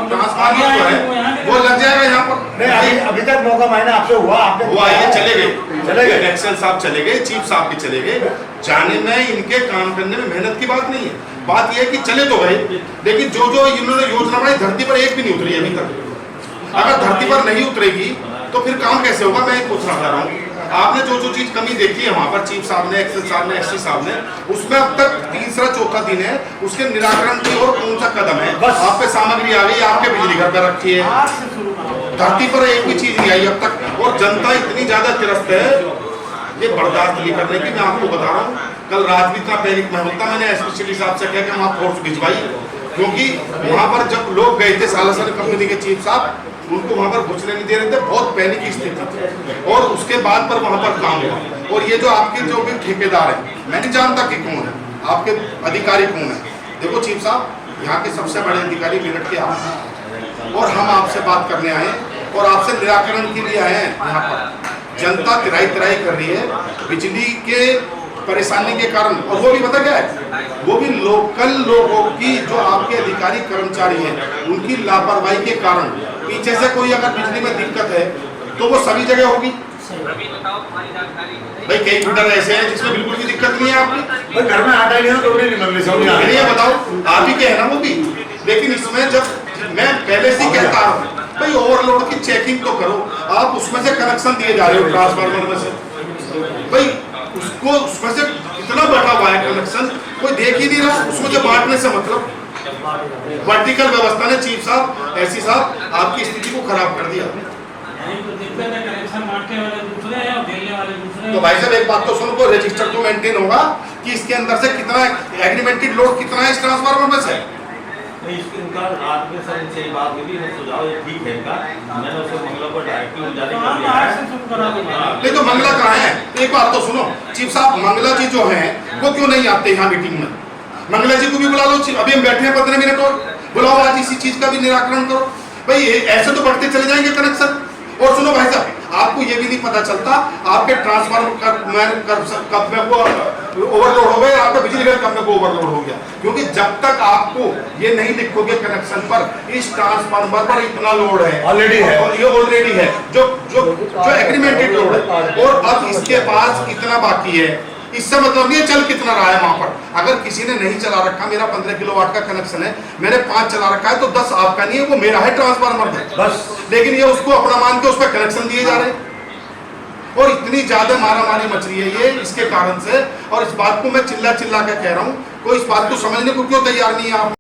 Transformer जो है वो लग जाएगा यहाँ पर। नहीं, अभी तक मौका मायना आपसे हुआ, आपने हुआ, ये चले गए एक्सेल साहब चले गए, चीफ साहब भी चले गए। जाने में इनके काम करने में मेहनत की बात नहीं है, बात यह है कि चले तो गए, लेकिन जो जो इन्होंने योजना बनाई धरती पर एक भी नहीं उतरी अभी तक। अगर धरती पर नहीं उतरेगी तो फिर काम कैसे होगा? मैं पूछना चाह रहा हूँ, आपने जो जो चीज कमी देखी है वहां पर, चीफ साहब ने, एक्सेल साहब ने, एससी साहब ने, उसमें अब तक तीसरा चौथा दिन है, उसके निराकरण की और कौन सा कदम है? आप पे सामग्री आ गई, आपके बिजली घर पे रखी है, धरती पर एक भी चीज नहीं आई अब तक, और जनता इतनी ज्यादा त्रस्त है ये बर्दाश्त नहीं करने की। मैं आपको बता रहा हूँ, कल रात भी इतना पैनिक में होता, मैंने एसपी साहब से कहा कि वहाँ फोर्स भिजवाई, क्योंकि वहां पर जब लोग गए थे सालासर कंपनी के चीफ साहब, उनको वहां पर घुसने नहीं दे रहे थे, बहुत पैनिक की स्थिति थी, और उसके बाद पर वहां पर काम हुआ। और ये जो आपके जो भी ठेकेदार है, मैं नहीं जानता कि कौन है, आपके अधिकारी कौन है। देखो चीफ साहब, यहाँ के सबसे बड़े अधिकारी मेरठ के आप हैं, और हम आपसे बात करने आए और आपसे निराकरण के लिए आए हैं। यहाँ पर जनता तिराई तिराई कर रही है बिजली के परेशानी के कारण, और वो भी पता क्या है, वो भी लोकल लोगों की, जो आपके अधिकारी कर्मचारी हैं उनकी लापरवाही के कारण। पीछे से कोई अगर बिजली में दिक्कत है तो वो सभी जगह होगी। भाई कई फीडर ऐसे हैं जिसमें बिल्कुल भी दिक्कत नहीं है आपकी, घर में आटा नहीं है तो नहीं निकलने ये बताओ, आप ही के है ना वो भी। लेकिन इसमें जब मैं पहले से कहता हूँ भाई ओवरलोड की चेकिंग तो करो, आप उसमें से कनेक्शन दिए जा रहे हो ट्रांसफार्मर में से, भाई उसको उसमें से इतना बढ़ा हुआ है कनेक्शन, कोई देख ही नहीं रहा, उसमें से बांटने से मतलब। वर्टिकल व्यवस्था ने चीफ साहब, एससी साहब, आपकी स्थिति को खराब कर दिया। तो भाई साहब एक बात तो सुनो, को रजिस्टर तो मेंटेन होगा कि इसके अंदर से कितना एग्रीमेंटेड लोड कितना है इस ट्रांसफार्मर में से। इनका रात में सर इनसे बात हुई थी, सुझाव ये ठीक है इनका, मैंने उसको मंगला पर डायरेक्टिव जारी कर दिया है। नहीं तो मंगला कहाँ है? एक बात तो सुनो चीफ साहब, मंगला जी जो हैं वो क्यों नहीं आते यहाँ मीटिंग में? मंगला जी को भी बुला लो, अभी हम बैठे हैं 15 मिनट और, बुलाओ आज इसी चीज का भी निराकरण करो। भाई ऐसे तो बढ़ते चले जाएंगे कनेक्शन। और सुनो भाई साहब, आपको ये भी नहीं पता चलता आपके ट्रांसफार्मर कब में वो ओवरलोड हो गया, आपका बिजली बिल कब में वो ओवरलोड हो गया, क्योंकि जब तक आपको ये नहीं लिखोगे कनेक्शन पर इस ट्रांसफार्मर पर इतना लोड है, ऑलरेडी है, ये ऑलरेडी है जो जो जो एग्रीमेंटेड लोड है, और अब इसके पास इतना बाकी है, इससे मतलब ये चल कितना रहा है वहां पर। अगर किसी ने नहीं चला रखा, मेरा 15 किलोवाट का कनेक्शन है, मैंने 5 चला रखा है, तो 10 आपका नहीं है, वो मेरा है ट्रांसफार्मर में बस। लेकिन ये उसको अपना मान के उस पर कनेक्शन दिए जा रहे हैं, और इतनी ज्यादा मारामारी मच रही है ये इसके कारण से। और इस बात को मैं चिल्ला चिल्ला के कह रहा हूँ, कोई इस बात को समझने को क्यों तैयार नहीं है आप?